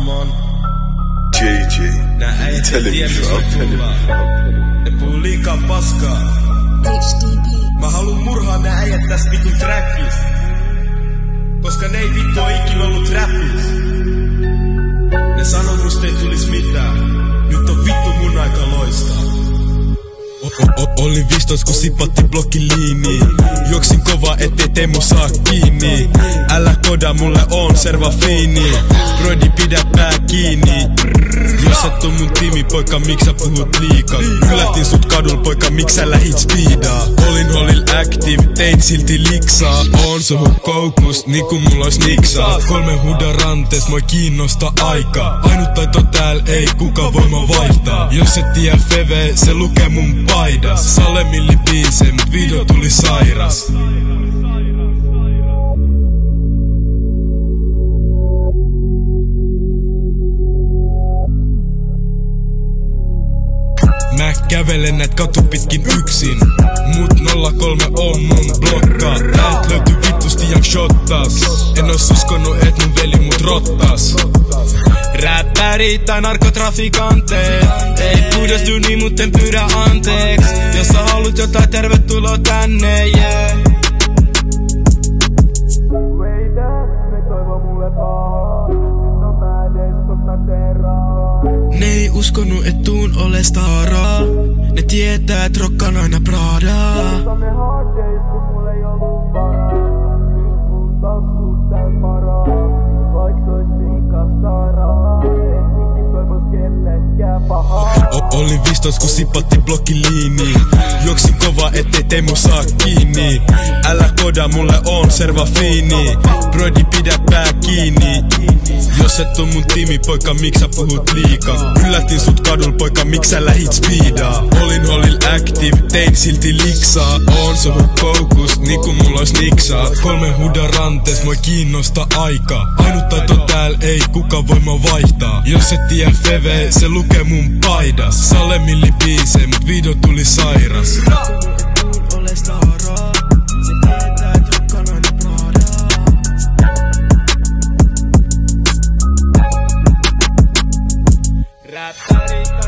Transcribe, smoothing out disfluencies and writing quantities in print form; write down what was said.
mon. JJ, Nää äijät ei tiedä mistä tullaan. Ne puhuu liikaa paskaa. Mä haluun murhaa nää äijät tästä vitun trackista. Koska ne ei vittu oo ikinä ollut rappis. Ne sanoo musta ei tulis mitään. Nyt on vittu mun aika loistaa. Olin 15 kun sipatti blokkiliini. Juoksin kova ettei Teemu saa kiinni. Älä koda mulle on serva fiini. Brody pidä pää kiinni. Jos et oo mun tiimi poika miks sä puhut liikaa. Hylätin sut kadul poika miks sä lähit speedaa. Olin holil active tein silti liksaa. Oon suhun koukus niinku mulla ois niksaa. 3 huda rantees moi kiinnosta aika. Ainut taito tääl ei kuka voi mä vaihtaa. Jos et tiedä Feve se lukee mun paidas. Salemilli biisei mut video tuli sairas. Mä kävelen näit katupitkin yksin. Mut 03 on mun blokka. Täältä löytyy vittusti jak shottas. En ois uskonut et mun veli mut rottas. Räppärit tai narkotrafikanteet. Ei puhdas duuni mut en pyydä anteeks. Jos sä haluut jotain tervetuloa tänne, yeah. Ne ei uskonut et tuun ole staraa. Ne tietää et rokkaan aina Pradaa. Olin 15 kun sipatti blokkiliini. Juoksin kova ettei Teemu saa kiinni. Älä koda mulle on serva fiini. Brody pidä pää kiinni. Jos et oo mun tiimi poika miks sä puhut liikaa. Yllätin sut kadul poika miks sä lähit speedaa. Olin holil active tein silti liksaa. Oon suhun koukus niinku mulla ois niksaa. 3 huda rantees moi kiinnosta aika. Ainut taito tääl ei kuka voi mä vaihtaa. Jos et tiedä Feve se lukee mun paidas. Salemilli biisei mut video tuli sairas. Räppärit